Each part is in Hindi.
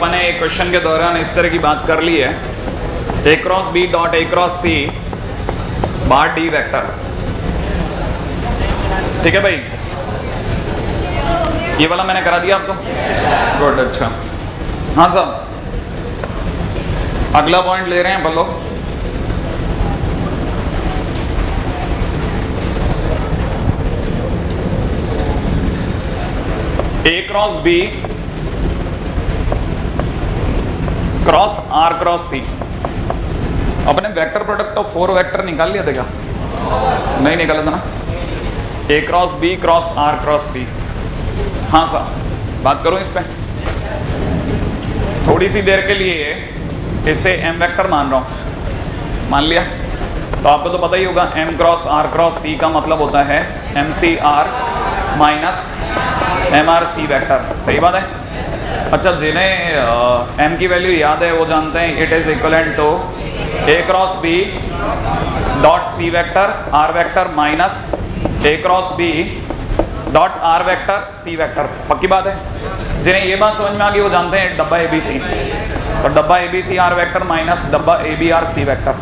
अपन ने एक क्वेश्चन के दौरान इस तरह की बात कर ली है, A cross B dot A cross C bar D vector. ठीक है भाई, ये वाला मैंने करा दिया आपको, गुड। अच्छा हाँ साहब, अगला पॉइंट ले रहे हैं अपन लोग। A cross B cross R cross C. अपने वेक्टर प्रोडक्ट ऑफ 4 वेक्टर निकाल लिया था क्या? नहीं निकाला था ना। A cross B cross R cross C. हाँ साहब, बात करूं इस पे थोड़ी सी देर के लिए। इसे एम वेक्टर मान रहा हूं, मान लिया। तो आपको तो पता ही होगा M cross R cross C का मतलब होता है M C R minus M R C vector. सही बात है। अच्छा, जिन्हें एम की वैल्यू याद है वो जानते हैं it is equivalent to A cross B dot C vector R vector minus A cross B dot R vector C vector. पक्की बात है। जिन्हें ये बात समझ में आ गई वो जानते हैं डब्बा ए बी सी। तो डब्बा A B C R vector minus डब्बा A B R C vector,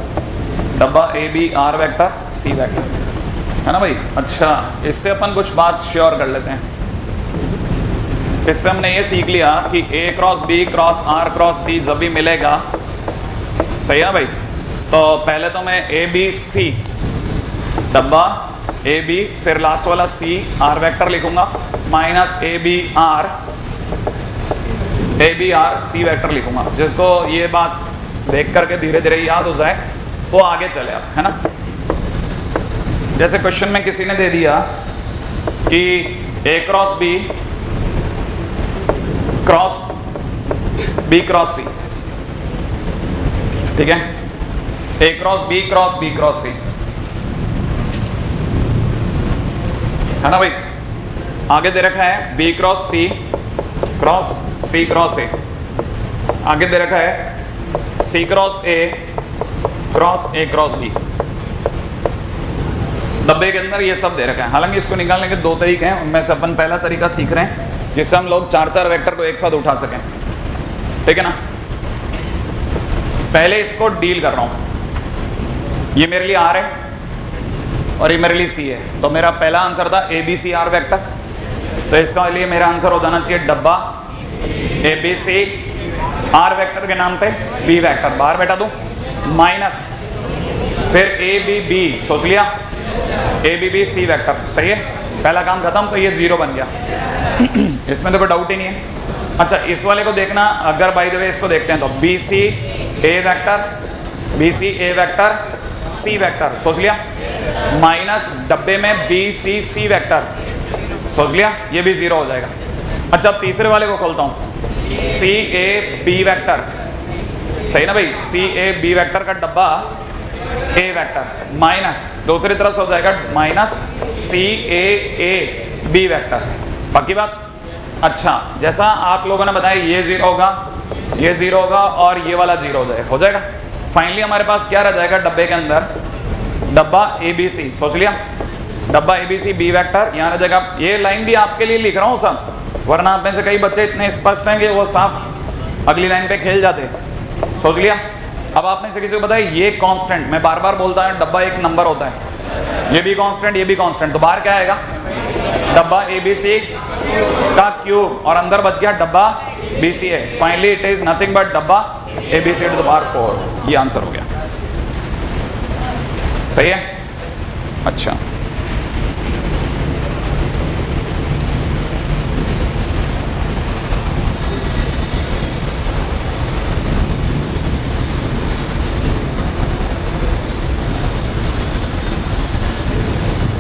डब्बा A B R vector C vector, है ना भाई। अच्छा, इससे अपन कुछ बात श्योर कर लेते हैं। इससे हमने ये सीख लिया कि A cross B cross R cross C जब भी मिलेगा, सही है भाई। तो पहले तो मैं ए बी सी डब्बा ए बी फिर लास्ट वाला सी आर वेक्टर लिखूंगा minus A B R C vector लिखूंगा। जिसको ये बात देख करके धीरे धीरे याद हो जाए वो आगे चले आप, है ना। जैसे क्वेश्चन में किसी ने दे दिया कि A cross B cross B cross C. ठीक है, A cross B cross C, है ना भाई। आगे दे रखा है B cross C cross A. आगे दे रखा है C cross A cross B. डब्बे के अंदर ये सब दे रखा है। हालांकि इसको निकालने के 2 तरीके हैं, उनमें से अपन पहला तरीका सीख रहे हैं जिससे हम लोग 4 वेक्टर को एक साथ उठा सकें। ठीक है ना। पहले इसको डील कर रहा हूं। ये मेरे लिए आर है और ये मेरे लिए सी है। तो मेरा पहला आंसर था A B C R vector. तो इसका लिए मेरा आंसर हो जाना चाहिए डब्बा A B C R vector के नाम पे बी वेक्टर बाहर बैठा दूं माइनस फिर ए बी बी, सोच लिया A B B C vector. सही है, पहला काम खत्म। तो ये 0 बन गया। इसमें तो कोई डाउट ही नहीं है। अच्छा, इस वाले को देखना, अगर बाय द वे इसको देखते हैं तो B C A vector C vector, सोच लिया माइनस डब्बे में बी सी सी वेक्टर, सोच लिया ये भी 0 हो जाएगा। अच्छा, अब तीसरे वाले को खोलता हूं, सी ए बी वेक्टर। सही ना भाई, सी ए बी वेक्टर का डब्बा ए वेक्टर माइनस दूसरी तरफ से हो जाएगा minus C A B vector. बाकी बात। अच्छा, जैसा आप लोगों ने बताया ये 0 होगा, ये 0 होगा और ये वाला 0 हो जाएगा। फाइनली हमारे पास क्या रह जाएगा डब्बे के अंदर, डब्बा ए बी सी। सोच लिया डब्बा A B C B vector यहाँ रह जाएगा। ये लाइन भी आपके लिए लिख रहा हूँ सब, वरना आप में से कई बच्चे इतने स्पष्ट हैं कि वो साफ अगली लाइन पे खेल जाते। सोच लिया। अब आप में से किसी को बताया ये कांस्टेंट, मैं बार बार बोलता हूँ डब्बा एक नंबर होता है, ये भी कांस्टेंट ये भी कांस्टेंट। तो बाहर क्या आएगा डब्बा ए बी सी का क्यूब और अंदर बच गया डब्बा B C A. Finally it is nothing but डब्बा A B C to the power 4। ये आंसर हो गया। सही है। अच्छा,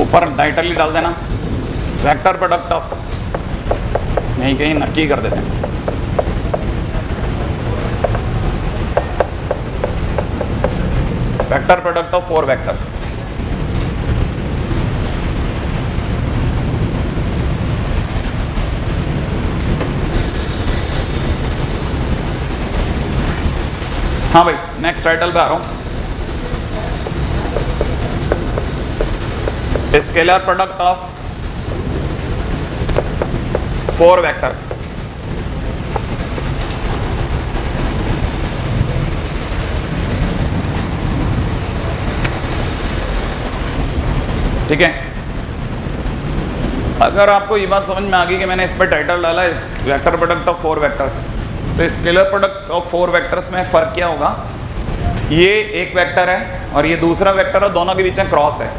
ऊपर टाइटल ही डाल देना, वेक्टर प्रोडक्ट ऑफ, नहीं कहीं नक्की कर देते हैं। Vector product of 4 vectors. हाँ भाई, नेक्स्ट टाइटल पे आ रहा हूं। Scalar product of 4 vectors. ठीक है। अगर आपको ये बात समझ में आ गई कि मैंने इस पर टाइटल डाला इस वेक्टर प्रोडक्ट ऑफ 4 वेक्टर्स, तो स्केलर प्रोडक्ट ऑफ 4 वेक्टर्स में फ़र्क क्या होगा, ये एक वेक्टर है और ये दूसरा वेक्टर है, दोनों के बीच में क्रॉस है।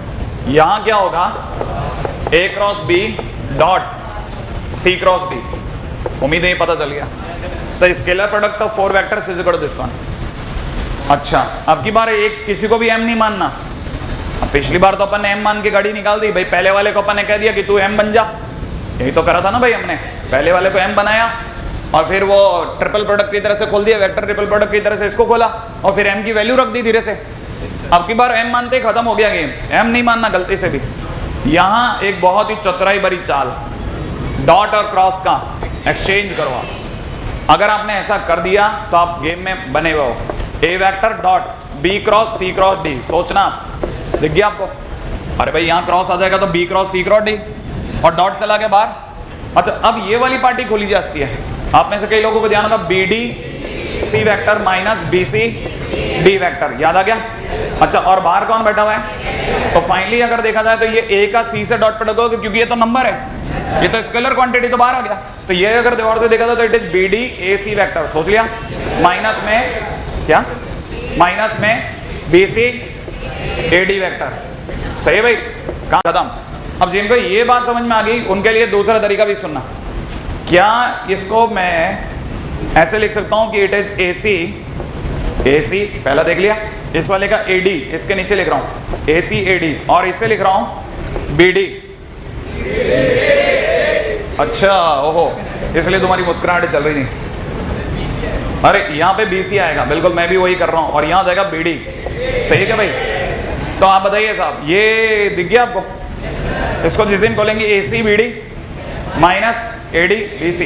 यहाँ क्या होगा, A cross B dot C cross D. उम्मीद है ये पता चल गया। तो scalar product of 4 vectors is equal to this one. अच्छा, अब की बार एक किसी को भी एम नहीं मानना। अब पिछली बार तो अपन ने एम मान के गाड़ी निकाल दी भाई, पहले वाले को अपन ने कह दिया कि तू एम बन जा, यही तो करा था ना भाई हमने, पहले वाले को एम बनाया और फिर वो ट्रिपल प्रोडक्ट की तरह से खोल दिया, वेक्टर ट्रिपल प्रोडक्ट की तरह से इसको खोला और फिर एम की वैल्यू रख दी धीरे से। अब की बार एम मानते ही खत्म हो गया गेम, एम नहीं मानना गलती से भी। यहाँ एक बहुत ही चतुराई भरी चाल, डॉट और क्रॉस का एक्सचेंज करवा। अगर आपने ऐसा कर दिया तो आप गेम में बने हुए हो। ए vector dot B cross C cross D, सोचना दिख गया आपको। अरे भाई यहाँ क्रॉस आ जाएगा तो B cross C cross D और डॉट चला गया बाहर। अच्छा, अब ये वाली पार्टी खोली जाती है। आप में से कई लोगों को ध्यान होगा B D C vector minus B C D vector, याद आ गया। अच्छा, और बाहर कौन बैठा हुआ है, तो फाइनली अगर देखा जाए तो ये ए का सी से डॉट प्रोडक्ट होगा क्योंकि ये तो नंबर है, ये तो स्केलर क्वांटिटी तो बाहर आ गया। तो ये अगर दीवार से देखा जाए तो it is B D A C vector, सोच लिया। माइनस में क्या, माइनस में B C A D vector, सही है भाई, काम खत्म। अब जिनको ये बात समझ में आ गई उनके लिए दूसरा तरीका भी सुनना। क्या इसको मैं ऐसे लिख सकता हूं कि इट इज ए सी, पहला देख लिया, इस वाले का ए डी, इसके नीचे लिख रहा हूं ए सी ए डी, और इसे लिख रहा हूं बी डी। अच्छा, ओहो, इसलिए तुम्हारी मुस्कुराहट चल रही थी। अरे यहाँ पे बी सी आएगा, बिल्कुल मैं भी वही कर रहा हूं, और यहाँ आ जाएगा बी डी, सही है क्या भाई। तो आप बताइए साहब, ये दिख गया आपको, इसको जिस दिन खोलेंगे A C B D minus A D B C,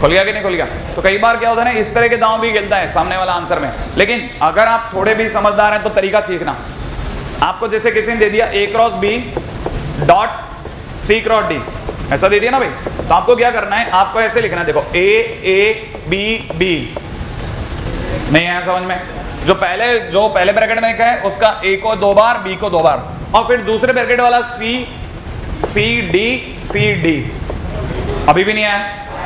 खुल गया कि नहीं खुल गया। तो कई बार क्या होता है ना, इस तरह के दांव भी खेलता है सामने वाला आंसर में। लेकिन अगर आप थोड़े भी समझदार हैं तो तरीका सीखना। आपको जैसे किसी ने दे दिया A cross B dot C cross D, ऐसा दे दिया ना भाई, तो आपको क्या करना है, आपको ऐसे लिखना है, देखो ए बी बी, नहीं है समझ में। जो पहले ब्रैकेट में लिखा है उसका ए को 2 बार, बी को 2 बार, और फिर दूसरे ब्रैकेट वाला सी डी, अभी भी नहीं आया,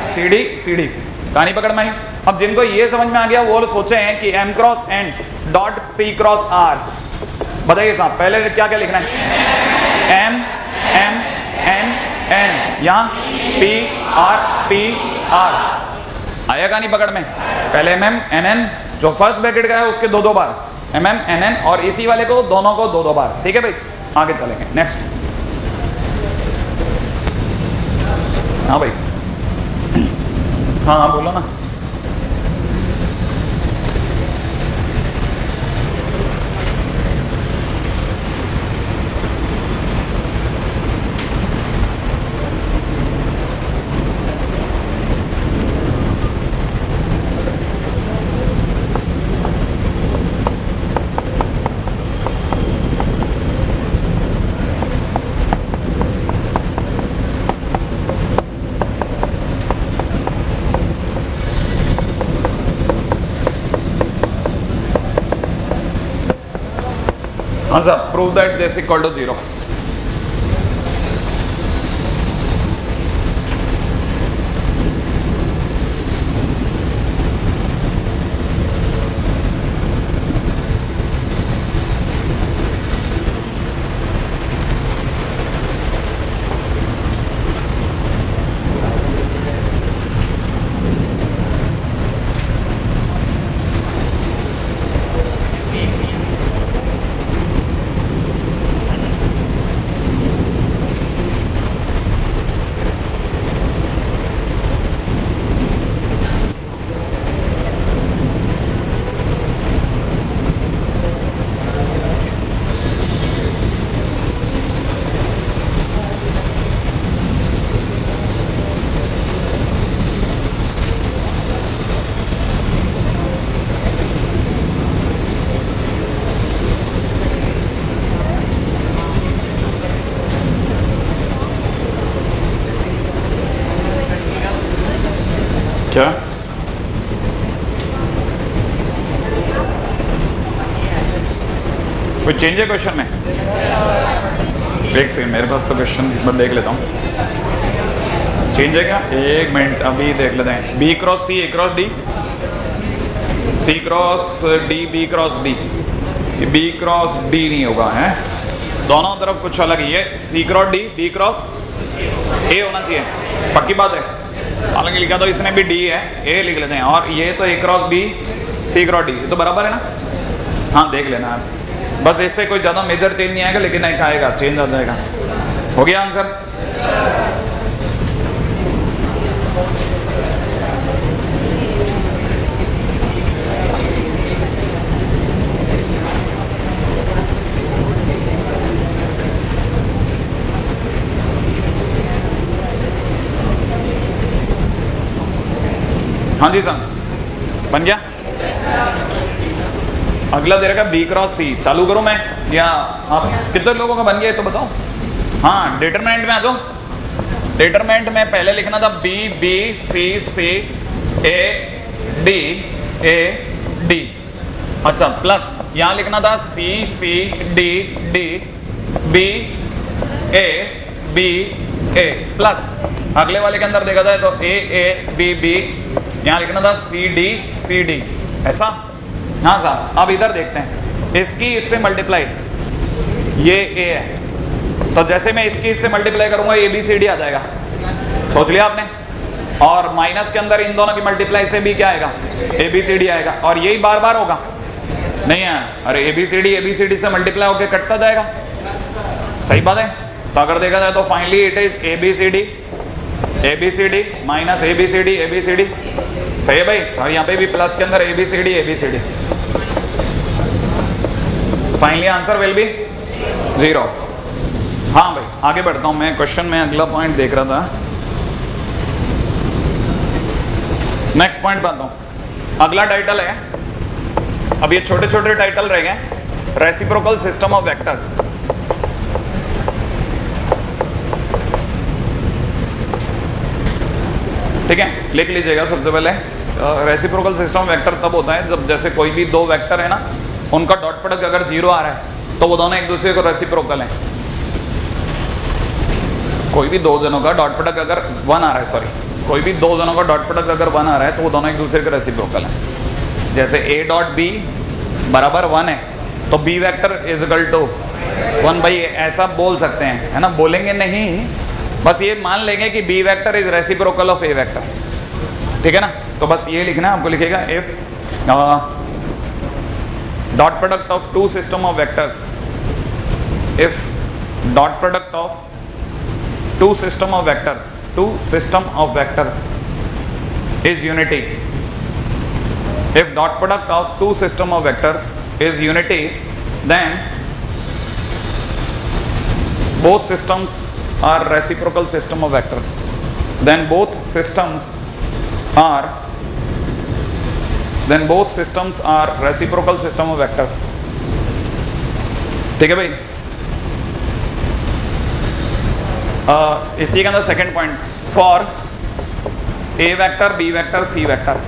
सी डी, कहानी पकड़ में आई। अब जिनको ये समझ में आ गया वो सोचे हैं कि M cross N dot P cross R, बताइए साहब पहले क्या क्या लिखना है, एम एम एन एन, यहाँ पी आर, आया कहानी पकड़ में। पहले एम एम एन एन, जो फर्स्ट ब्रैकेट का है उसके 2 बार, एम एम एन एन, और इसी वाले को दोनों को 2 बार, ठीक है भाई। आगे चलेंगे नेक्स्ट। हाँ भाई, हाँ बोलो ना। हाँ sir, prove that this equal to 0। क्या कोई चेंज है क्वेश्चन में? एक सेकंड, मेरे पास तो क्वेश्चन एक बार देख लेता हूँ। चेंज है क्या? एक मिनट, अभी देख लेते हैं। B cross C, A cross D, C cross D, B cross D. B cross D नहीं होगा, है दोनों तरफ कुछ अलग ही है। C cross D, B cross A होना चाहिए, पक्की बात है। हालांकि लिखा तो इसने भी डी है, ए लिख लेते हैं। और ये तो ए क्रॉस बी, सी क्रॉस डी, तो बराबर है ना? हाँ देख लेना आप, बस इससे कोई ज़्यादा मेजर चेंज नहीं आएगा, लेकिन एक आएगा, चेंज आ जाएगा। हो गया आंसर? हाँ जी सर, बन गया। अगला दे रखा बी क्रॉस सी, चालू करूं मैं या आप? कितने लोगों का बन गया तो बताओ। हाँ, डिटरमिनेंट में आ जाओ। डिटरमिनेंट में पहले लिखना था B B C C A D. अच्छा, प्लस यहाँ लिखना था C C D D B A plus अगले वाले के अंदर देखा जाए तो ए बी, यहाँ लिखना था सी डी, ऐसा। हाँ साहब, अब इधर देखते हैं, इसकी इससे मल्टीप्लाई, ये ए है, तो जैसे मैं इसकी इससे मल्टीप्लाई करूंगा ए बी सी डी आ जाएगा, सोच लिया आपने। और माइनस के अंदर इन दोनों की मल्टीप्लाई से भी क्या आएगा? ए बी सी डी आएगा। और यही बार बार होगा नहीं है? अरे ए बी सी डी से मल्टीप्लाई होकर कटता जाएगा, सही बात है। तो अगर देखा जाए तो finally it is A B C D minus A B C D, सही है भाई। और यहाँ पे भी प्लस के अंदर A B C D, finally answer will be 0। हाँ भाई, आगे बढ़ता हूँ मैं, क्वेश्चन में अगला पॉइंट देख रहा था, नेक्स्ट पॉइंट बताता हूँ। अगला टाइटल है, अब ये छोटे छोटे टाइटल रह गए, रेसिप्रोकल सिस्टम ऑफ वेक्टर्स। ठीक है, लिख लीजिएगा सबसे पहले। रेसिप्रोकल सिस्टम वेक्टर तब होता है जब जैसे कोई भी दो वेक्टर है ना, उनका डॉट प्रोडक्ट अगर 0 आ रहा है तो वो दोनों एक दूसरे को रेसिप्रोकल हैं। कोई भी दो जनों का डॉट प्रोडक्ट अगर 1 आ रहा है, कोई भी दो जनों का डॉट प्रोडक्ट अगर 1 आ रहा है तो वो दोनों एक दूसरे के रेसिप्रोकल हैं। जैसे a डॉट b बराबर 1 है तो b vector is equal to 1/a, ऐसा बोल सकते हैं, है ना? बोलेंगे नहीं, बस ये मान लेंगे कि b vector is reciprocal of a vector, ठीक है ना? तो बस ये लिखना है आपको, लिखेगा if dot product of two system of vectors, if dot product of two system of vectors is unity, if dot product of two system of vectors is unity, then both systems are reciprocal system of vectors, then both systems are reciprocal system of vectors। ठीक है भाई? इसी के अंदर second point, for A vector, B vector, C vector,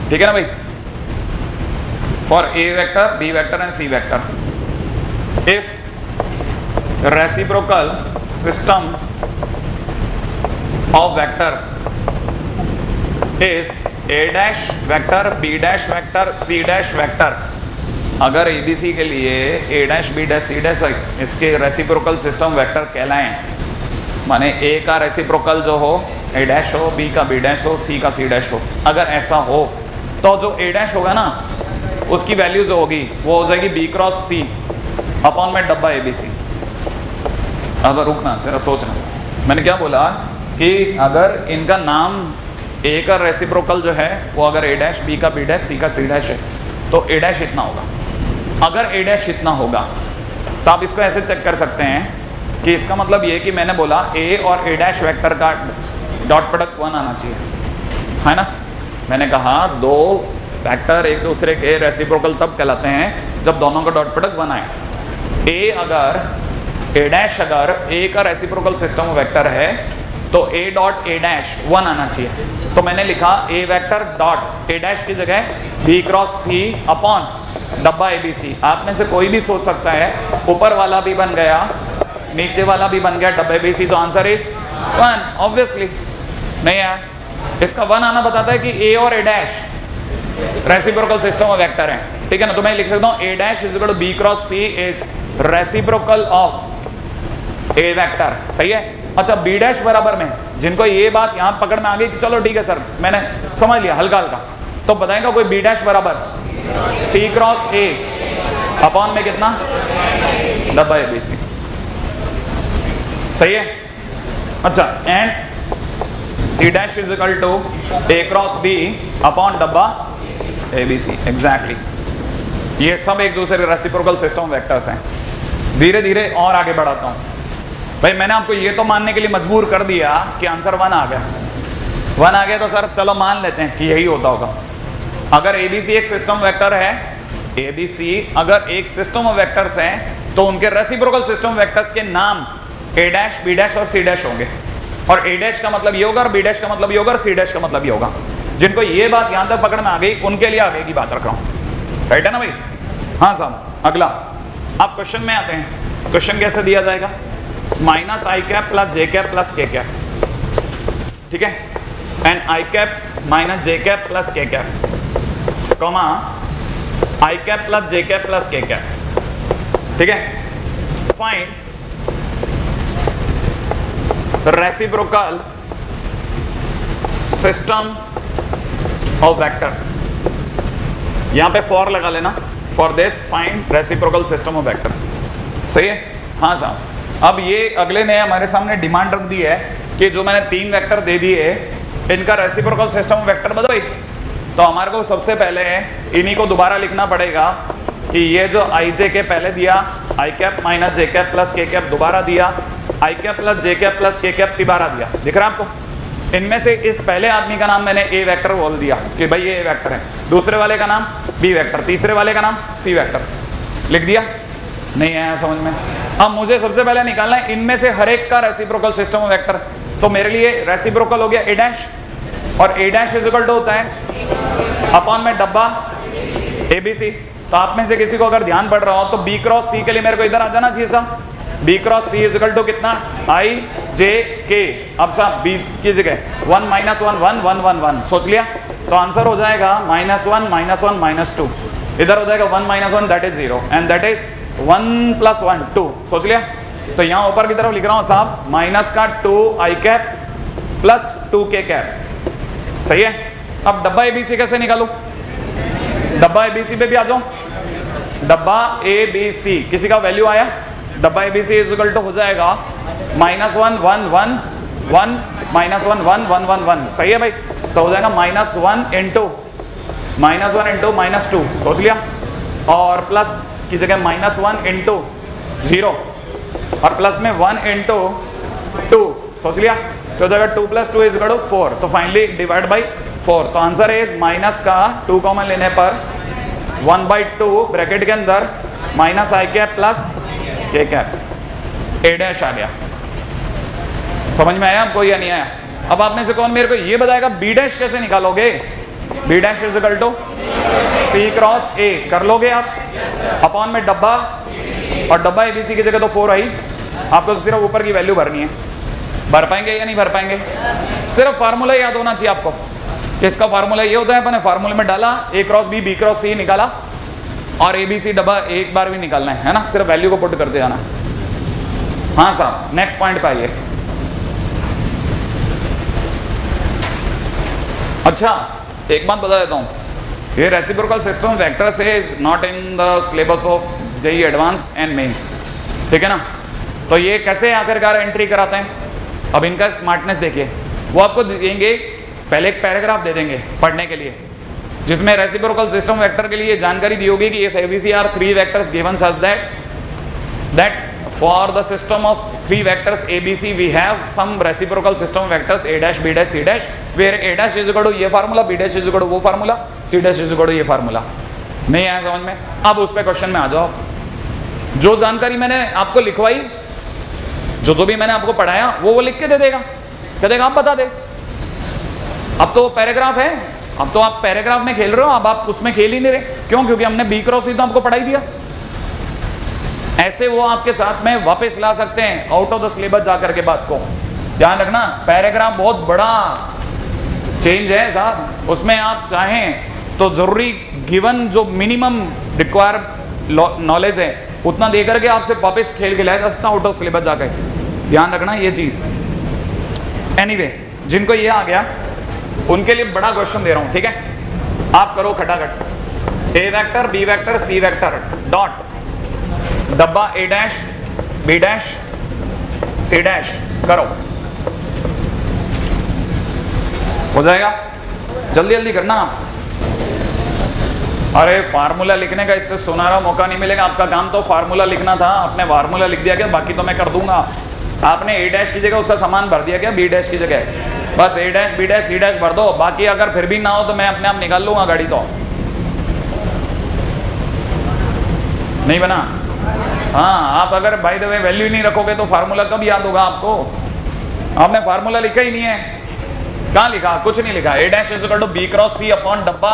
ठीक है ना भाई? For A vector, B vector and C vector, if reciprocal system of vectors is A dash vector, B dash vector, C dash vector, अगर एबीसी के लिए A dash, B dash, C dash इसके रेसिप्रोकल सिस्टम वेक्टर कहलाएं, माने ए का रेसिप्रोकल जो हो ए डैश हो, बी का बी डैश हो, सी का सी डैश हो, अगर ऐसा हो तो जो ए डैश होगा ना उसकी वैल्यू जो होगी वो हो जाएगी बी क्रॉस सी अपॉन में डब्बा ए बी सी। अब रुकना, तेरा सोचना, मैंने क्या बोला कि अगर इनका नाम ए का रेसिप्रोकल जो है वो अगर ए डैश, बी का बी डैश, सी का सी डैश है तो ए डैश इतना होगा। अगर ए डैश इतना होगा तो आप इसको ऐसे चेक कर सकते हैं कि इसका मतलब ये कि मैंने बोला ए और ए डैश वेक्टर का डॉट प्रोडक्ट 1 आना चाहिए, है ना? मैंने कहा दो वेक्टर एक दूसरे के रेसिप्रोकल तब कहलाते हैं जब दोनों का डॉट प्रोडक्ट 1 आए। ए डैश अगर ए का रेसिप्रोकल सिस्टम वेक्टर है तो ए डॉट ए डैश 1 आना चाहिए। तो मैंने लिखा ए वेक्टर डॉट ए डैश की जगह बी क्रॉस सी अपॉन डब्बा ए बी सी। आप में से कोई भी सोच सकता है ऊपर वाला भी बन गया नीचे वाला भी बन गया डब्बे बी सी, तो आंसर इज 1 ऑब्वियसली। नहीं यार, इसका 1 आना बताता है कि ए और A dash reciprocal system of vector है, ठीक है ना। तो मैं लिख सकता हूँ A dash is equal to B cross C is reciprocal of A vector, सही है। अच्छा बी डैश बराबर में, जिनको ये बात यहाँ पकड़ में आ गई कि चलो ठीक है सर मैंने समझ लिया हल्का हल्का, तो बताएगा कोई बी डैश बराबर सी क्रॉस ए अपॉन में कितना डब्बा ए बी सी, सही है। अच्छा and C dash is equal to A cross B upon डब्बा ए बी सी, एग्जैक्टली। ये सब एक दूसरे रेसिप्रोकल सिस्टम वेक्टर्स हैं। धीरे धीरे और आगे बढ़ाता हूँ भाई, मैंने आपको ये तो मानने के लिए मजबूर कर दिया कि आंसर 1 आ गया। 1 आ गया तो सर चलो मान लेते हैं कि यही होता होगा। अगर एबीसी एक सिस्टम वेक्टर है, एबीसी अगर एक सिस्टम ऑफ वेक्टर्स हैं तो उनके रेसिप्रोकल सिस्टम वेक्टर्स के नाम ए डैश बी डैश और सी डैश होंगे, और ए डैश का मतलब ये होगा और बी डैश का मतलब ये होगा और सी डैश का मतलब ये होगा। जिनको ये बात यहां तक पकड़ में आ गई उनके लिए आगे की बात रख रहा हूं, राइट है ना भाई। हाँ साहब, अगला आप क्वेश्चन में आते हैं। क्वेश्चन कैसे दिया जाएगा, minus I cap plus J cap plus के कैप, ठीक है, and I cap minus J cap plus के कैप, कॉमा आई कैप प्लस जे कैप प्लस के कैप, ठीक है। Find reciprocal system of vectors, यहां पे फॉर लगा लेना, for this find reciprocal system of vectors, सही है। हाँ साहब, अब ये अगले ने हमारे सामने डिमांड रख दी है कि जो मैंने 3 वेक्टर दे दिए इनका रेसिप्रोकल सिस्टम वेक्टर बताओ। तो हमारे को सबसे पहले इन्हीं को दोबारा लिखना पड़ेगा कि ये जो आई जे के पहले दिया, आई cap minus J cap plus के कैप दोबारा दिया, आई कैप प्लस जे कैप प्लस के कैप दोबारा दिया, दिख रहा है आपको। इनमें से इस पहले आदमी का नाम मैंने ए वेक्टर बोल दिया कि भाई ये ए वेक्टर है, दूसरे वाले का नाम बी वेक्टर, तीसरे वाले का नाम सी वेक्टर, लिख दिया। नहीं आया समझ में। अब मुझे सबसे पहले निकालना है इनमें से हर एक का रेसिप्रोकल सिस्टम ऑफ वेक्टर। तो मेरे लिए रेसिप्रोकल हो गया ए डैश, और A dash is equal to होता है अपॉन में डब्बा ए बी सी। तो आप में से किसी को अगर ध्यान पड़ रहा हो तो बी क्रॉस सी के लिए मेरे को इधर आ जाना चाहिए साहब, B cross C is equal to कितना आई जे के। अब साहब बी की जगह 1 माइनस 1 1 1 1 1 सोच लिया, तो आंसर हो जाएगा -1 -1 -2, इधर हो जाएगा 1 minus 1 that is 0 and that is 1 plus 1 2, सोच लिया। तो यहाँ ऊपर की तरफ लिख रहा हूँ साहब माइनस का 2 आई कैप प्लस 2 के कैप, सही है। अब डब्बा एबीसी कैसे निकालूं, डब्बा एबीसी पे भी आ जाओ। डब्बा एबीसी किसी का वैल्यू आया, डब्बा एबीसी इज इक्वल टू हो जाएगा -1 1 1 1 -1 1 1 1 1, सही है भाई। तो हो जाएगा -1 इंटू -2, सोच लिया, और प्लस की जगह -1 इंटू 0 और प्लस में 1 इंटू 2, सोच लिया। तो हो जाएगा 2 + 2 इज इक्वल टू 4, तो फाइनली डिवाइड बाई 4। तो आंसर इज माइनस का 2 कॉमन लेने पर 1/2 ब्रैकेट के अंदर माइनस आई कैप प्लस के कैप, ए डैश आ गया। समझ में आया आपको या नहीं आया? अब आप में से कौन मेरे को ये बताएगा बी डैश कैसे निकालोगे? B dash is equal to C cross A कर लोगे आप, अपॉन में डब्बा, और डब्बा एबीसी की जगह तो 4 आई, आपको तो सिर्फ ऊपर की वैल्यू भरनी है। भर पाएंगे या नहीं भर पाएंगे? सिर्फ फार्मूला याद होना चाहिए आपको। इसका फार्मूला ये होता है, अपने फार्मूले में डाला ए क्रॉस बी, बी क्रॉस सी निकाला, और एबीसी डब्बा एक बार भी निकालना है ना, सिर्फ वैल्यू को पुट करते जाना। हाँ साहब, नेक्स्ट पॉइंट पे आइए। अच्छा एक बात बता देता हूँ, ये reciprocal system vectors is not in the syllabus of JEE Advanced and Mains, ठीक है ना। तो ये कैसे आखिरकार एंट्री कराते हैं, अब इनका स्मार्टनेस देखिए। वो आपको देंगे पहले एक पैराग्राफ दे देंगे पढ़ने के लिए, जिसमें रेसिप्रोकल सिस्टम वेक्टर के लिए जानकारी दी होगी कि if ABC are 3 vectors given such that for the system of 3 vectors ABC we have some reciprocal system vectors A dash B dash C dash, where A dash is equal to ये formula, B dash is equal to वो formula, C dash is equal to ये फार्मूला। नहीं आया समझ में? अब उस पे क्वेश्चन में आ जाओ। जो जानकारी मैंने आपको लिखवाई, जो भी मैंने आपको पढ़ाया वो लिख के दे देगा, कह देगा आप बता दे। अब तो पैराग्राफ है, अब तो आप पैराग्राफ में खेल रहे हो, अब आप उसमें खेल ही नहीं रहे। क्यों? क्योंकि हमने बी क्रॉस सी तो आपको पढ़ा ही दिया। ऐसे वो आपके साथ में वापस ला सकते हैं आउट ऑफ द सिलेबस जाकर के बात को। ध्यान रखना, पैराग्राफ बहुत बड़ा चेंज है साहब, उसमें आप चाहें तो जरूरी गिवन जो मिनिमम रिक्वायर नॉलेज है उतना दे करके आपसे वापस खेल के लाया जा सकता आउट ऑफ सिलेबस जाकर। ध्यान रखना ये चीज। एनीवे, जिनको ये आ गया उनके लिए बड़ा क्वेश्चन दे रहा हूं, ठीक है? आप करो खटाखट। A vector, B vector, C vector dot डब्बा A dash, B dash, C dash करो, हो जाएगा? जल्दी जल्दी करना। अरे फार्मूला लिखने का इससे सुनहरा मौका नहीं मिलेगा। आपका काम तो फार्मूला लिखना था, आपने फार्मूला लिख दिया क्या? बाकी तो मैं कर दूंगा। आपने ए डैश की जगह उसका सामान भर दिया क्या? बी डैश की जगह बस A dash, B dash, C dash भर दो। बाकी अगर फिर भी ना हो तो मैं अपने आप निकाल लूंगा गाड़ी। तो नहीं बना? हाँ, आप अगर बाय द वे वैल्यू नहीं रखोगे तो फार्मूला कब याद होगा आपको? आपने फार्मूला लिखा ही नहीं है। कहाँ लिखा? कुछ नहीं लिखा। A dash is equal to B cross C upon डब्बा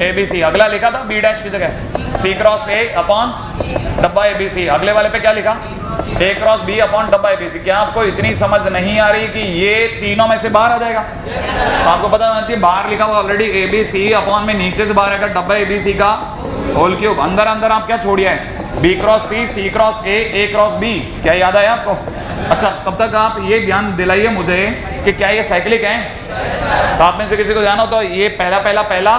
ए बी सी। अगला लिखा था बी डैश की जगह सी क्रॉस ए अपॉन डब्बा ए बी सी। अगले वाले पे क्या लिखा? ए क्रॉस बी अपॉन डब्बा ए बी सी। क्या आपको इतनी समझ नहीं आ रही कि ये तीनों में से बाहर आ जाएगा? आपको पता होना चाहिए बाहर लिखा हुआ already A B C upon में नीचे से बाहर आएगा डब्बा ए बी सी का होल क्यूब। अंदर अंदर आप क्या छोड़िए है? B cross C cross A cross B. क्या याद आया आपको? अच्छा, तब तक आप ये ध्यान दिलाइए मुझे कि क्या ये साइक्लिक है? तो आप में से किसी को जाना हो तो ये पहला पहला पहला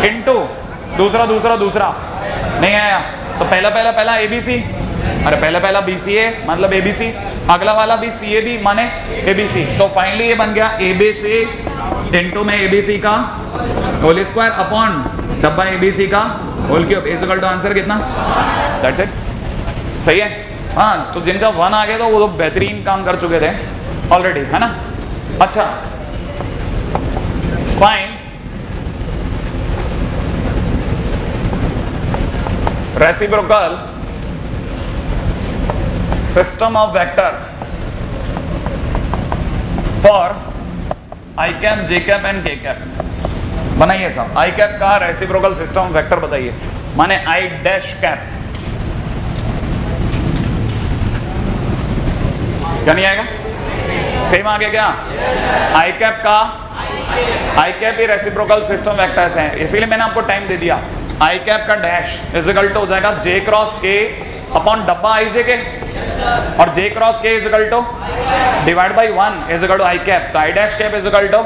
इनटू दूसरा दूसरा दूसरा नहीं आया तो पहला पहला पहला ए बी सी। अरे पहला पहला बी सी ए मतलब ए बी सी, अगला वाला भी सी ए बी माने ए बी सी। तो फाइनली ये बन गया ए बी सी इनटू में ए बी सी का होल स्क्वायर अपॉन डब्बा ए बी सी का whole cube is equal to answer कितना? That's it. सही है? हाँ, तो जिनका 1 आ गया तो वो तो बेहतरीन काम कर चुके थे ऑलरेडी, है ना? अच्छा, fine reciprocal system of vectors for I cap, J cap and के कैप। बनाइए साहब, आई कैप का रेसिप्रोकल सिस्टम वेक्टर बताइए, माने आई डैश कैप। क्या नहीं आएगा? सेम आ गया क्या? आई कैप का, आई कैप ही रेसिप्रोकल सिस्टम वेक्टर्स हैं, इसीलिए मैंने आपको टाइम दे दिया। आई कैप का डैश इज इक्वल टू हो जाएगा जे क्रॉस के अपॉन डब्बा आई जे के, और J cross K is equal to divide by 1 is equal to I cap. तो I dash cap is equal to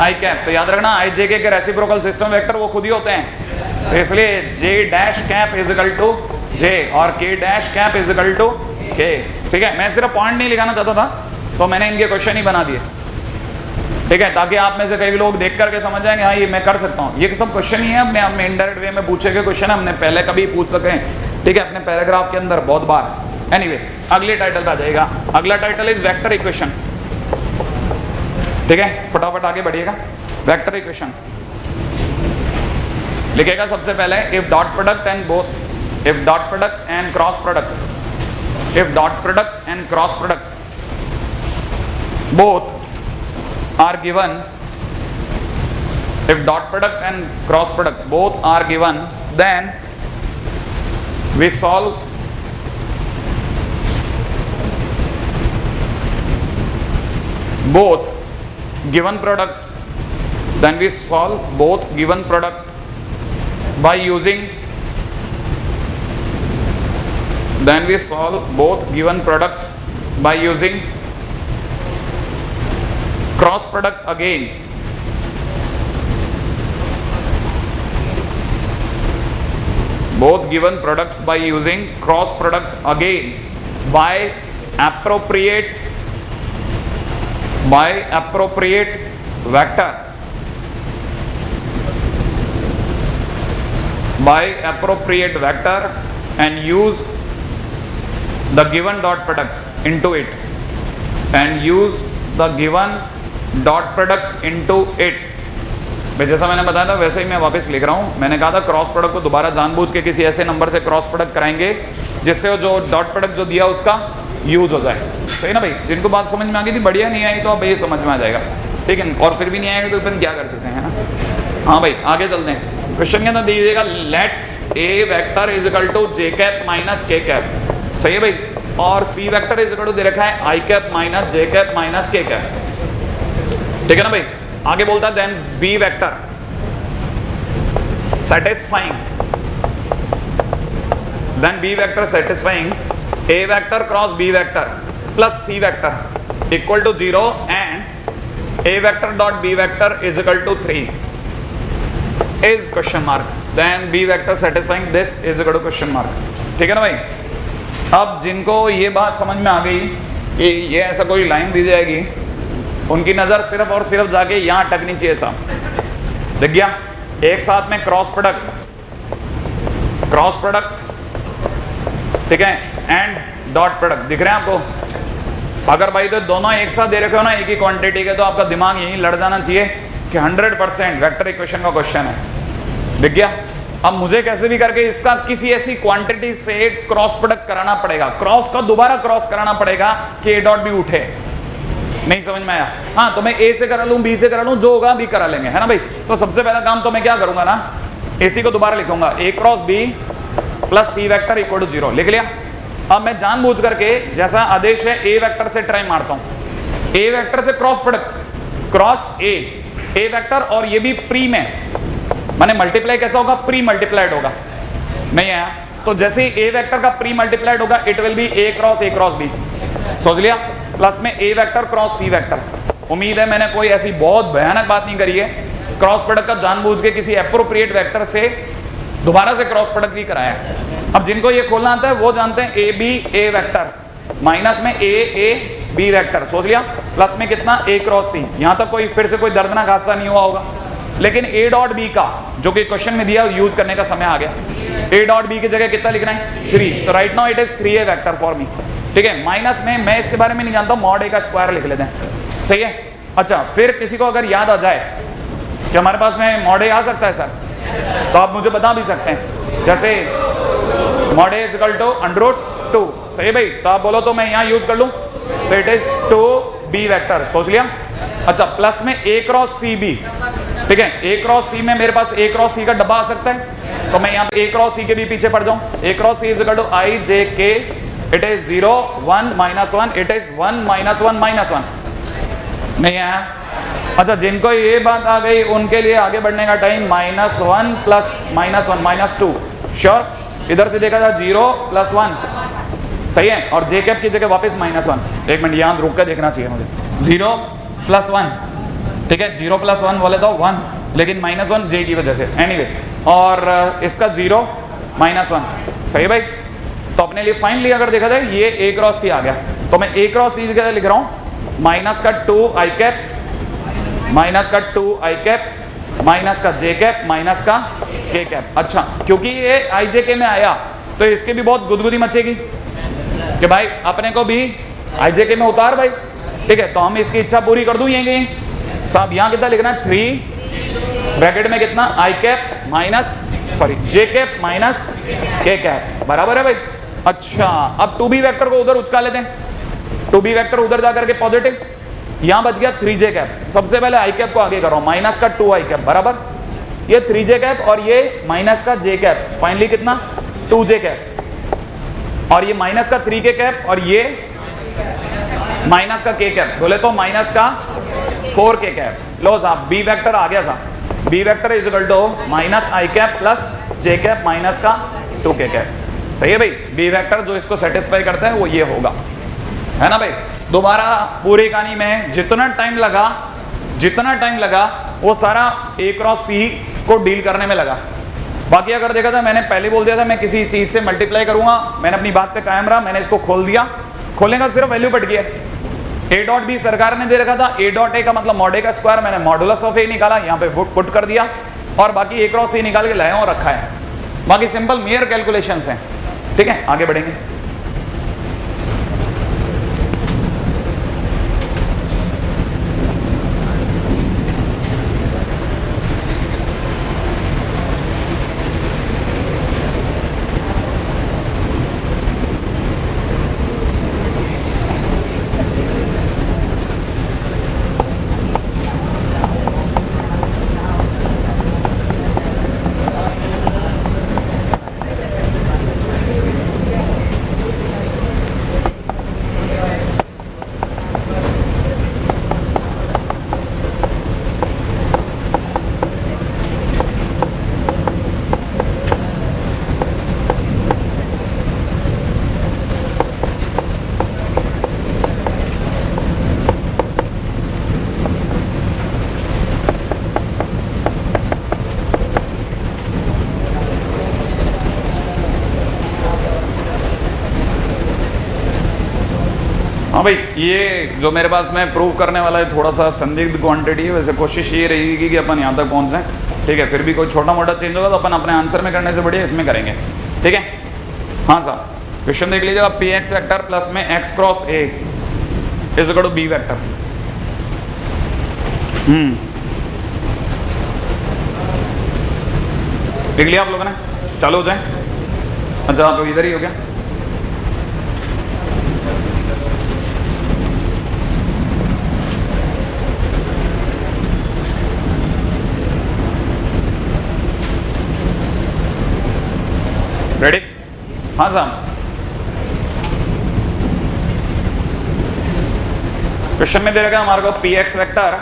I cap. तो याद रखना आई जे के रेसिप्रोकल सिस्टम वेक्टर वो खुद ही होते हैं, तो इसलिए J dash cap is equal to J और K dash cap is equal to K. ठीक है, मैं सिर्फ पॉइंट नहीं लिखाना चाहता था तो मैंने इनके क्वेश्चन ही बना दिए, ठीक है, ताकि आप में से कई लोग देख करके समझ जाएंगे हाँ ये मैं कर सकता हूँ। ये सब क्वेश्चन ही है अपने आप में, इनडायरेक्ट वे में पूछे गए क्वेश्चन है, हमने पहले कभी पूछ सके, ठीक है, अपने पैराग्राफ के अंदर बहुत बार। एनीवे, अगले टाइटल पे आ जाएगा। अगला टाइटल इज वेक्टर इक्वेशन। ठीक है, फटाफट आगे बढ़िएगा। वेक्टर इक्वेशन लिखेगा सबसे पहले if dot product and both, if dot product and cross product, if dot product and cross product both are given, if dot product and cross product both are given, then we solve both given products, then we solve both given product by using, then we solve both given products by using cross product again, both given products by using cross product again by appropriate vector, by appropriate vector and use the given dot product into it, and use the given dot product into it। भाई जैसा मैंने बताया था वैसे ही मैं वापस लिख रहा हूँ। मैंने कहा था क्रॉस प्रोडक्ट को दोबारा जानबूझ के किसी ऐसे नंबर से क्रॉस प्रोडक्ट कराएंगे जिससे जो डॉट प्रोडक्ट जो दिया उसका यूज हो जाए। सही ना भाई? जिनको बात समझ में आ गई थी बढ़िया, नहीं आई तो अब ये समझ में आ जाएगा, ठीक है, और फिर भी नहीं आएगा तो फिर क्या कर सकते हैं, है ना? हाँ भाई आगे चलते हैं। क्वेश्चन के अंदर दीजिएगा let A vector is equal to J cap minus K cap, सही है भाई, और C vector is equal to दे रखा है I cap minus J cap minus K cap, ठीक है ना भाई। आगे बोलता है then B vector satisfying, then B vector satisfying A vector cross B vector plus C vector equal to 0 and A vector dot B vector is equal to 3 is question mark, then B vector satisfying this is equal to question mark, ठीक है ना भाई। अब जिनको ये बात समझ में आ गई कि ये ऐसा कोई लाइन दी जाएगी, उनकी नज़र सिर्फ और सिर्फ जाके यहाँ अटकनी चाहिए साहब, दिख गया। एक साथ में क्रॉस प्रोडक्ट, ठीक है, एंड डॉट प्रोडक्ट दिख रहे हैं आपको। अगर भाई तो दोनों एक साथ दे रखे हो ना एक ही क्वांटिटी के, तो आपका दिमाग यही लड़ जाना चाहिए कि 100% वेक्टर इक्वेशन का क्वेश्चन है, दिख गया। अब मुझे कैसे भी करके इसका किसी ऐसी क्वांटिटी से क्रॉस प्रोडक्ट कराना पड़ेगा, क्रॉस का दोबारा क्रॉस कराना पड़ेगा कि ए डॉट भी उठे। नहीं समझ में आया? हाँ, तो मैं ए से करा लूं, बी से करा लूं, जो होगा बी करा लेंगे, है ना भाई। तो सबसे पहला काम तो मैं क्या करूंगा ना, एसी को दोबारा लिखूंगा, A cross B plus C vector equal to 0, लिख लिया। अब मैं जानबूझ करके जैसा आदेश है ए वेक्टर से ट्राई मारता हूं, ए वेक्टर से क्रॉस प्रोडक्ट, क्रॉस ए वेक्टर, और ये भी प्री में, माने मल्टीप्लाई कैसा होगा, प्री मल्टीप्लाइड होगा, नहीं आया। तो जैसे ही ए वेक्टर का प्री मल्टीप्लाइड होगा it will be A cross B, सोच लिया, प्लस में A vector cross C vector. उम्मीद है मैंने कोई ऐसी बहुत भयानक बात नहीं करी है, क्रॉस प्रोडक्ट का जानबूझ के किसी एप्रोप्रिएट वेक्टर से दोबारा से क्रॉस प्रोडक्ट भी कराया है। अब जिनको ये खोलना आता है वो जानते हैं A B A vector minus में ए बी वेक्टर, सोच लिया, प्लस में कितना ए क्रॉस सी। यहां तक कोई फिर से कोई दर्दनाक हादसा नहीं हुआ होगा, लेकिन ए डॉट बी का जो कि क्वेश्चन में दिया यूज करने का समय आ गया। ए डॉट बी की जगह कितना लिखना है, 3, तो right now it is 3a vector for me, ठीक है। माइनस में मैं इसके बारे में नहीं जानता, मॉड ए का स्क्वायर लिख लेते हैं, सही है। अच्छा, फिर किसी को अगर याद आ जाए कि हमारे पास में मॉड ए आ सकता है सर, तो आप मुझे बता भी सकते हैं, जैसे mod A is equal to √2, सही भाई, तो आप बोलो तो मैं यहाँ यूज कर लूँ, तो इट इज 2b वेक्टर, सोच लिया। अच्छा, प्लस में ए क्रॉस सी बी, ठीक है, ए क्रॉस सी में मेरे पास ए क्रॉस सी का डब्बा आ सकता है, तो मैं यहाँ पे ए क्रॉस सी के भी पीछे पड़ जाऊँ। A cross C is equal to I J K, it is 0 1 -1, it is 1 -1 -1, नहीं आया। अच्छा, जिनको ये बात आ गई उनके लिए आगे बढ़ने का टाइम -1 प्लस -1 -2, श्योर। इधर से देखा जाए 0 + 1, सही है, और जे कैप की जगह वापस -1। एक मिनट यहाँ रुक कर देखना चाहिए मुझे, 0 + 1, ठीक है, 0 + 1 बोले तो 1, लेकिन -1 जे की वजह से, एनीवे, और इसका 0 -1, सही भाई। तो अपने लिए फाइनली अगर देखा जाए ये ए क्रॉस सी आ गया, तो मैं ए क्रॉस सी जगह लिख रहा हूँ माइनस का 2 आई कैप माइनस का 2 आई कैप माइनस का जे कैप माइनस का के कैप। अच्छा, क्योंकि ये आई जे के में आया तो इसके भी बहुत गुदगुदी मचेगी कि भाई अपने को भी आई जे के में उतार भाई, ठीक है। तो हम इसकी इच्छा पूरी कर दूं यहीं साहब। यहाँ कितना लिखना है, 3 ब्रैकेट में कितना आई cap minus J cap minus K cap, बराबर है भाई। अच्छा, अब 2b वेक्टर को उधर उचका लेते हैं, 2b वेक्टर उधर जाकर के पॉजिटिव, यहां बच गया 3j कैप। सबसे पहले आई कैप को आगे करो, माइनस का 2 आई कैप बराबर ये 3j कैप, और ये माइनस का j कैप, फाइनली कितना 2j कैप, और ये माइनस का 3k कैप, और ये माइनस का k कैप, बोले तो माइनस का 4k कैप। लो साहब, b वेक्टर आ गया साहब, b vector is equal to minus I cap plus j cap minus का 2k कैप, सही है भाई। b वेक्टर जो इसको सेटिस्फाई करता है वो ये होगा, है ना भाई। दोबारा पूरी कहानी में जितना टाइम लगा वो सारा ए क्रॉस सी को डील करने में लगा। बाकी अगर देखा था, मैंने पहले बोल दिया था मैं किसी चीज से मल्टीप्लाई करूंगा, मैंने अपनी बात पे कायम रहा, मैंने इसको खोल दिया, खोलने का सिर्फ वैल्यू पट गया। ए डॉट बी सरकार ने दे रखा था, ए डॉट ए का मतलब मॉड ए का स्क्वायर, मैंने मॉडुलस ऑफ ए निकाला, यहाँ पे पुट कर दिया, और बाकी ए क्रॉस सी निकाल के लाया और रखा है। बाकी सिंपल मेयर कैलकुलेशंस हैं, ठीक है। आगे बढ़ेंगे। हाँ भाई, ये जो मेरे पास में प्रूव करने वाला है थोड़ा सा संदिग्ध क्वांटिटी है। वैसे कोशिश ये रहेगी कि अपन यहाँ तक पहुँच जाएं, ठीक है। फिर भी कोई छोटा मोटा चेंज होगा तो अपन अपने आंसर में करने से बढ़िया इसमें करेंगे, ठीक है। हाँ साहब, क्वेश्चन देख लीजिएगा। पी एक्स वैक्टर प्लस में X cross A is equal to B vector. देख लिया आप लोगों ने? चालू हो जाए। अच्छा, तो इधर ही हो गया। रेडी? हाँ साहब, क्वेश्चन में दे रखा है हमारे को पी एक्स वैक्टर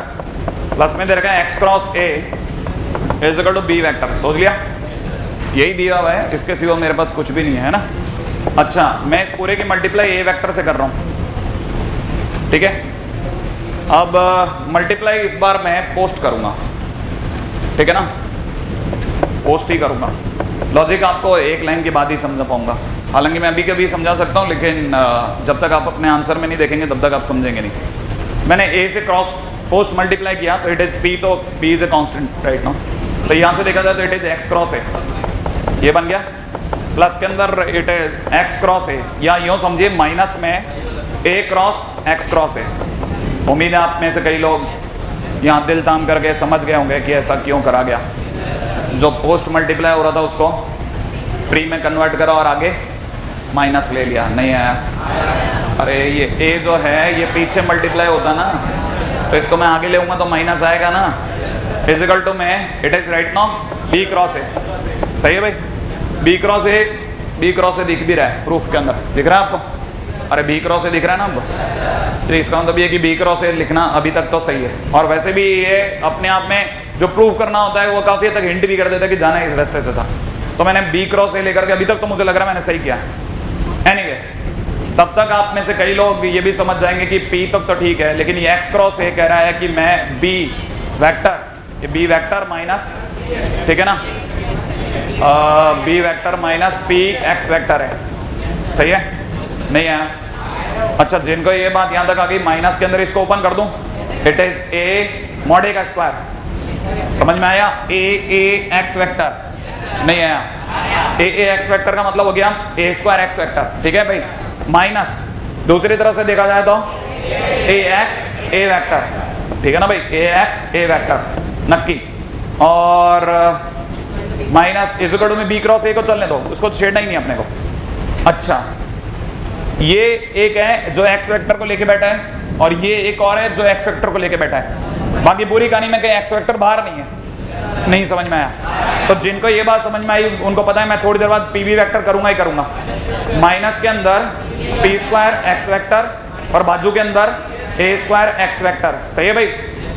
प्लस में दे रखा है X cross A is equal to B vector. सोच लिया? यही दिया हुआ है, इसके सिवा मेरे पास कुछ भी नहीं है ना। अच्छा, मैं इस पूरे की मल्टीप्लाई ए वेक्टर से कर रहा हूं, ठीक है। अब मल्टीप्लाई इस बार मैं पोस्ट करूंगा, ठीक है ना, पोस्ट ही करूंगा। लॉजिक आपको एक लाइन के बाद ही समझा पाऊंगा। हालांकि मैं अभी कभी समझा सकता हूं, लेकिन जब तक आप अपने आंसर में नहीं देखेंगे तब तक आप समझेंगे नहीं। मैंने ए से क्रॉस पोस्ट मल्टीप्लाई किया तो इट इज पी, तो P is a constant right ना। तो यहां से देखा जाए तो it is x cross A, ये बन गया। प्लस के अंदर इट इज एक्स क्रॉस ए, या यूं समझिए माइनस में ए क्रॉस एक्स क्रॉस ए। उम्मीद है आप में से कई लोग यहाँ दिल ताम करके समझ गए होंगे कि ऐसा क्यों करा गया। जो पोस्ट मल्टीप्लाई हो रहा था उसको प्री में कन्वर्ट करा और आगे माइनस ले लिया, नहीं आया। अरे ये ए जो है ये पीछे मल्टीप्लाई होता ना, तो इसको मैं आगे ले आऊंगा तो माइनस आएगा ना। फिजिकल टू में it is right now B cross A, सही है भाई। बी क्रॉस ए दिख भी रहा है प्रूफ के अंदर, दिख रहा है आपको? अरे बी क्रॉस ए दिख रहा है ना आपको? तो इसका मतलब ये कि बी क्रॉस ए लिखना अभी तक तो सही है। और वैसे भी ये अपने आप में जो प्रूफ करना होता है वो काफी हद तक हिंट भी कर देता है कि जाना इस रास्ते से था। तो मैंने बी क्रॉस ए लेकर के अभी तक तो मुझे लग रहा है मैंने सही किया। एनीवे, तब तक आप में से कई लोग ये भी समझ जाएंगे कि पी तक तो ठीक है, लेकिन ये एक्स क्रॉस ए कह रहा है कि मैं बी वेक्टर, ये बी वेक्टर माइनस, ठीक है ना, B vector minus P X vector है, सही है? नहीं है? अच्छा, जिनको ये बात यहां तक आ गई, माइनस के अंदर इसको ओपन कर दूं, it is A mod A का स्क्वायर। समझ में आया? ए एक्स वेक्टर नहीं आया? ए एक्स वेक्टर का मतलब हो गया ए स्क्वायर एक्स वेक्टर, ठीक है भाई। माइनस दूसरी तरह से देखा जाए तो ए एक्स ए वेक्टर, ठीक है ना भाई, ए एक्स ए वेक्टर नक्की। और माइनस इज इक्वल टू में बी क्रॉस ए को चलने दो, उसको छेड़ना ही नहीं अपने को। अच्छा, ये एक है जो एक्स वेक्टर को लेके बैठा है और ये एक और है जो एक्स वेक्टर को लेके बैठा है। बाकी पूरी कहानी में कहीं एक्स वेक्टर बाहर नहीं है। नहीं समझ में आया? तो जिनको ये बात समझ में आई उनको पता है मैं थोड़ी देर बाद पी बी वेक्टर करूंगा ही करूंगा। माइनस के अंदर पी स्क्वायर एक्स वेक्टर और बाजू के अंदर ए स्क्वायर एक्स वेक्टर, सही है भाई?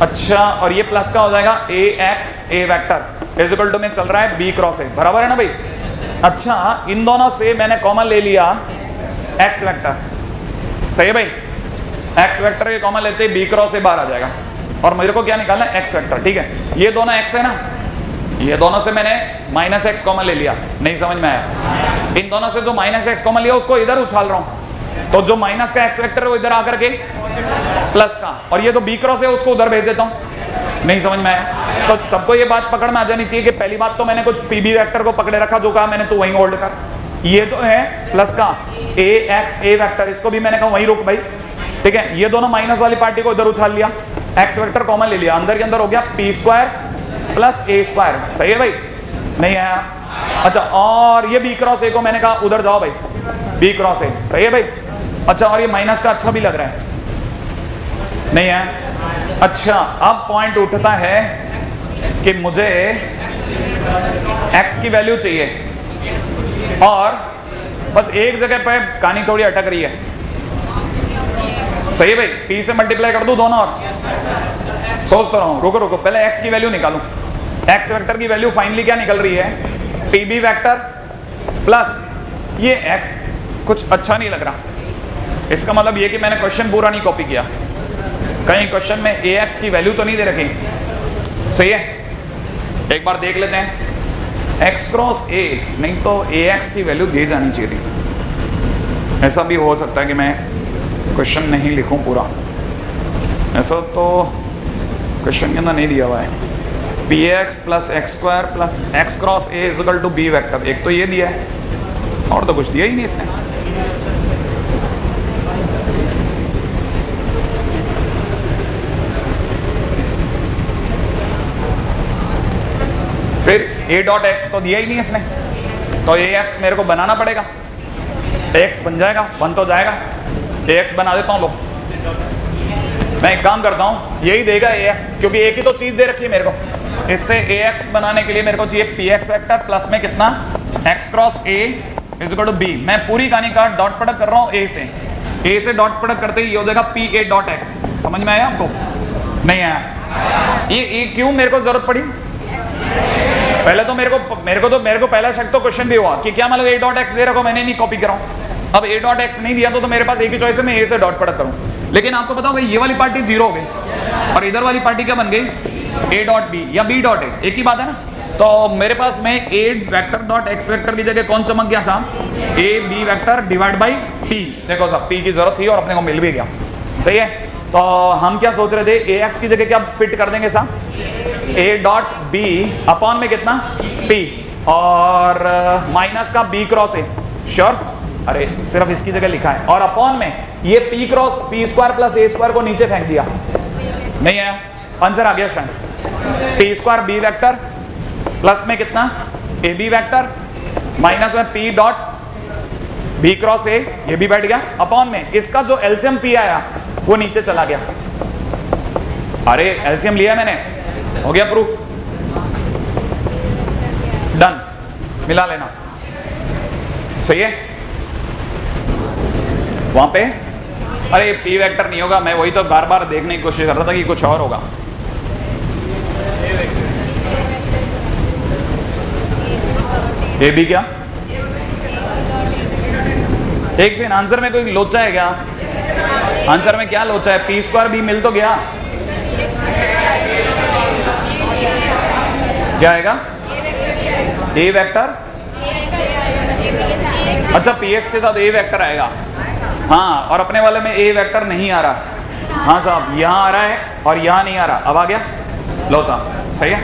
अच्छा, और ये प्लस का हो जाएगा A X A vector is equal to में चल रहा है बी क्रॉस ए, बराबर है ना भाई? अच्छा, इन दोनों से मैंने कॉमन ले लिया एक्स वेक्टर, सही है भाई? एक्स वेक्टर के कॉमन लेते ही बी क्रॉस ए बाहर आ जाएगा और मेरे को क्या निकालना है? एक्स वेक्टर, ठीक है। ये दोनों एक्स है ना, ये दोनों से मैंने माइनस एक्स कॉमन ले लिया, नहीं समझ में आया? इन दोनों से जो माइनस एक्स कॉमन लिया उसको इधर उछाल रहा हूं, तो जो माइनस का एक्स वेक्टर है वो इधर आकर के प्लस का, और ये तो बी क्रॉस है उसको उधर भेज देता हूं। नहीं समझ में आया? तो सबको ये बात पकड़ में आ जानी चाहिए कि पहली बात तो मैंने कुछ पीबी वेक्टर को पकड़े रखा, जो कहा मैंने तो वहीं होल्ड कर। ये जो है प्लस का ए एक्स ए वेक्टर, इसको भी मैंने कहा वहीं रुक भाई, ठीक है। ये दोनों माइनस वाली पार्टी को इधर उछाल लिया, एक्स वेक्टर कॉमन ले लिया, अंदर के अंदर हो गया P square plus A square, सही है भाई? नहीं आया? अच्छा, और ये बी क्रॉस ए को मैंने कहा उधर जाओ भाई, बी क्रॉस ए, सही है भाई? अच्छा, और ये माइनस का अच्छा भी लग रहा है, नहीं है? अच्छा, अब पॉइंट उठता है कि मुझे x की वैल्यू चाहिए और बस एक जगह पे कहानी थोड़ी अटक रही है, सही है भाई? p से मल्टीप्लाई कर दूं दोनों और सोच तो रहा हूं, रुको पहले x की वैल्यू निकालूं। x वेक्टर की वैल्यू फाइनली क्या निकल रही है? pb वेक्टर प्लस ये x, कुछ अच्छा नहीं लग रहा। इसका मतलब ये कि मैंने क्वेश्चन पूरा नहीं कॉपी किया, कहीं क्वेश्चन में ax की वैल्यू तो नहीं दे रखी, सही है? एक बार देख लेते हैं। x क्रॉस a, नहीं तो ax की वैल्यू दी जानी चाहिए थी। ऐसा भी हो सकता है कि मैं क्वेश्चन नहीं लिखूं पूरा, ऐसा तो क्वेश्चन के अंदर नहीं दिया हुआ है। P X plus X square plus X cross A is equal to B vector, एक तो ये दिया है और तो कुछ दिया ही नहीं इसने। फिर ए डॉट एक्स तो दिया ही नहीं इसने, तो ए एक्स मेरे को बनाना पड़ेगा। एक्स बन जाएगा, बन तो जाएगा, ए एक्स बना देता हूँ। लो मैं एक काम करता हूँ, यही देगा ए एक्स, क्योंकि एक ही तो चीज दे रखी है मेरे को। इससे ए एक्स बनाने के लिए मेरे को चाहिए पी एक्स वेक्टर प्लस में कितना X cross A is equal to B. मैं पूरी कहानी का डॉट प्रोडक्ट कर रहा हूँ ए से डॉट प्रोडक्ट करते ही ये हो जाएगा पी ए डॉट एक्स। समझ में आया आपको? नहीं आया? ये क्यों मेरे को जरूरत पड़ी? पहले तो मेरे को पहला शक तो क्वेश्चन भी हुआ कि क्या मतलब ए डॉट एक्स दे रखा, मैंने नहीं कॉपी कराऊं। अब ए डॉट एक्स नहीं दिया तो मेरे पास एक ही चॉइस है, मैं ए से डॉट प्रोडक्ट करूं। लेकिन आपको बताओ भाई, ये वाली पार्टी जीरो हो गई और इधर वाली पार्टी क्या बन गई? ए डॉट बी या बी डॉट ए, एक ही बात है ना। तो मेरे पास में A vector dot X vector की जगह कौन चमक गया साहब? A B vector divide by P. देखो साहब, पी की जरूरत थी और अपने को मिल भी गया, सही है। तो हम क्या सोच रहे थे, ए एक्स की जगह क्या फिट कर देंगे साहब? ए डॉट बी अपॉन में कितना पी और माइनस का बी क्रॉस ए। श्योर? अरे सिर्फ इसकी जगह लिखा है और अपॉन में ये P cross P square plus A square को नीचे फेंक दिया। नहीं आया? आंसर आ गया शायद। P square B vector plus में कितना ए बी वेक्टर माइनस में P dot B cross A, ये भी बैठ गया अपॉन में इसका जो एलसीएम पी आया वो नीचे चला गया। अरे एलसीएम लिया मैंने, हो गया प्रूफ, डन, मिला लेना, सही है। वहां पे अरे पी वेक्टर नहीं होगा, मैं वही तो बार बार देखने की कोशिश कर रहा था कि कुछ और होगा। ये भी क्या एक सेकंड, आंसर में कोई लोचा है क्या? आंसर में क्या लोचा है? पी स्क्वायर भी मिल तो गया, क्या आएगा? ए वेक्टर, अच्छा पी एक्स के साथ ए वेक्टर आएगा। हाँ, और अपने वाले में ए वेक्टर नहीं आ रहा। हाँ साहब, यहां आ रहा है और यहां नहीं आ रहा, अब आ गया। लो साहब, सही है।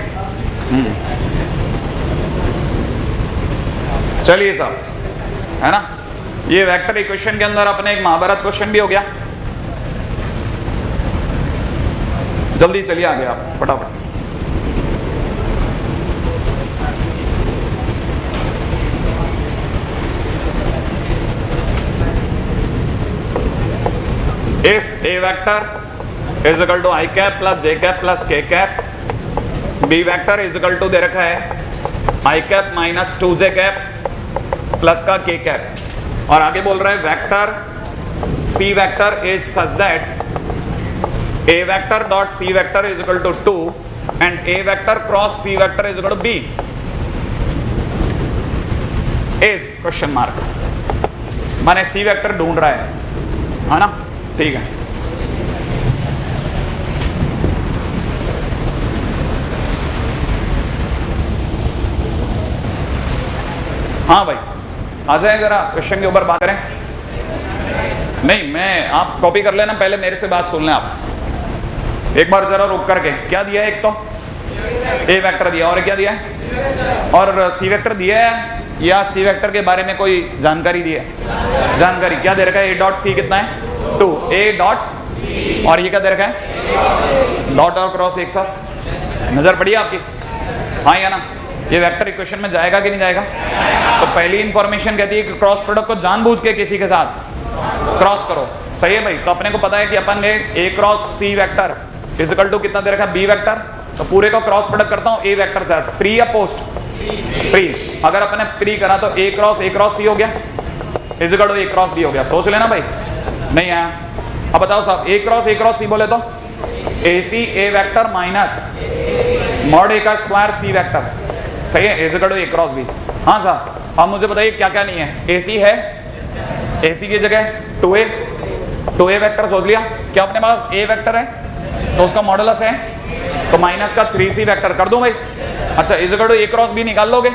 चलिए साहब, है ना, ये वेक्टर इक्वेशन के अंदर अपने एक महाभारत क्वेश्चन भी हो गया। जल्दी चलिए आगे आप फटाफट। If a vector is equal to I cap plus j cap plus k cap, b vector is equal to दे रखा है I cap minus 2j cap plus का k cap, और आगे बोल रहा है vector c vector is such that a vector dot c vector is equal to 2 and a vector cross c vector is equal to b is question mark। माने c वेक्टर ढूंढ रहा है ना, ठीक है। हाँ भाई, आ जाए जरा क्वेश्चन के ऊपर बात करें। नहीं, मैं आप कॉपी कर लेना, पहले मेरे से बात सुन लें आप एक बार जरा रुक करके। क्या दिया है? एक तो ए वेक्टर दिया और क्या दिया है? और सी वेक्टर दिया है या सी वेक्टर के बारे में कोई जानकारी दी है? जानकारी क्या दे रखा है? ए डॉट सी कितना है? 2, ए डॉट, और ये क्या दे रखा है? डॉट और क्रॉस एक साथ। नजर पड़ी आपकी? हाँ या ना? ये वेक्टर इक्वेशन में जाएगा कि नहीं जाएगा? तो पहली इंफॉर्मेशन कहती है कि क्रॉस प्रोडक्ट को जानबूझ के किसी के साथ क्रॉस करो, सही है भाई। तो अपने को पता है कि अपन ने A cross C vector equal to कितना दे रखा है? B vector. तो पूरे को क्रॉस प्रोडक्ट करता हूँ ए वेक्टर से, प्री या पोस्ट? प्री। अगर अपने प्री करा तो ए क्रॉस सी हो गया equal to A cross B हो गया। सोच लेना भाई, नहीं आया? अब बताओ साहब, ए क्रॉस सी बोले तो A C A vector minus mod A का स्क्वायर सी वेक्टर, सही है, equal to A cross B. हाँ साहब, अब मुझे बताइए क्या क्या नहीं है? ए सी है, ए सी की जगह 2a वेक्टर सोच लिया। क्या अपने पास ए वेक्टर है तो उसका मॉडुलस है, तो माइनस का 3c वेक्टर कर दूं भाई। अच्छा, equal to A cross B निकाल लोगे?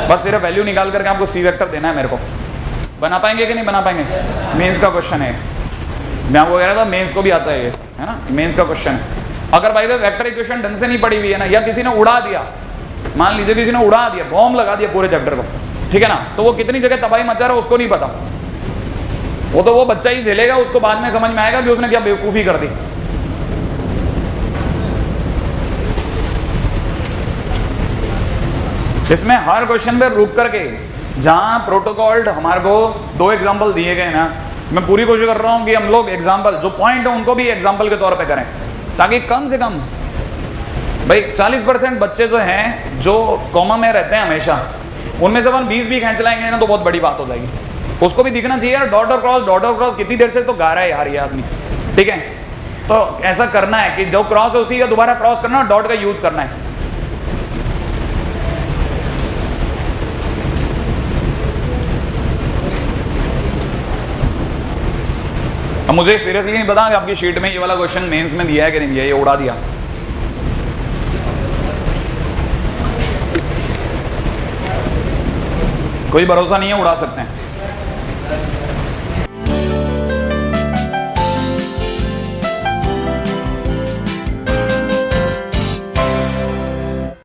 बस सिर्फ वैल्यू निकाल करके आपको सी वेक्टर देना है मेरे को। बना पाएंगे कि नहीं बना पाएंगे? मेंस का क्वेश्चन है। मैं आपको कह रहा था मेंस को भी आता है ये, है ना, मेंस का क्वेश्चन है। अगर भाई वेक्टर इक्वेशन ढंग से नहीं पड़ी हुई है ना, या किसी ने उड़ा दिया, मान लीजिए किसी ने उड़ा दिया, बॉम्ब लगा दिया पूरे चैप्टर को, ठीक है ना, तो वो कितनी जगह तबाही मचा रहा है उसको नहीं पता, वो तो वो बच्चा ही झेलेगा, उसको बाद में समझ में आएगा कि उसने क्या बेवकूफ़ी कर दी। इसमें हर क्वेश्चन पे रुक करके, जहां प्रोटोकॉल हमारे को 2 एग्जाम्पल दिए गए ना, मैं पूरी कोशिश कर रहा हूं कि हम लोग एग्जाम्पल जो पॉइंट है उनको भी एग्जाम्पल के तौर पे करें, ताकि कम से कम भाई 40% बच्चे जो हैं जो कॉमा में रहते हैं हमेशा, उनमें से अपन 20 भी खींच लाएंगे ना तो बहुत बड़ी बात हो जाएगी। उसको भी दिखना चाहिए यार, डॉट और क्रॉस कितनी देर से तो गा रहा है यार ये आदमी, ठीक है। तो ऐसा करना है कि जो क्रॉस है उसी का दोबारा क्रॉस करना और डॉट का यूज करना है। अब मुझे सीरियसली नहीं पता कि आपकी शीट में ये वाला क्वेश्चन मेंस में दिया है कि नहीं दिया, ये उड़ा दिया। कोई भरोसा नहीं है, उड़ा सकते हैं।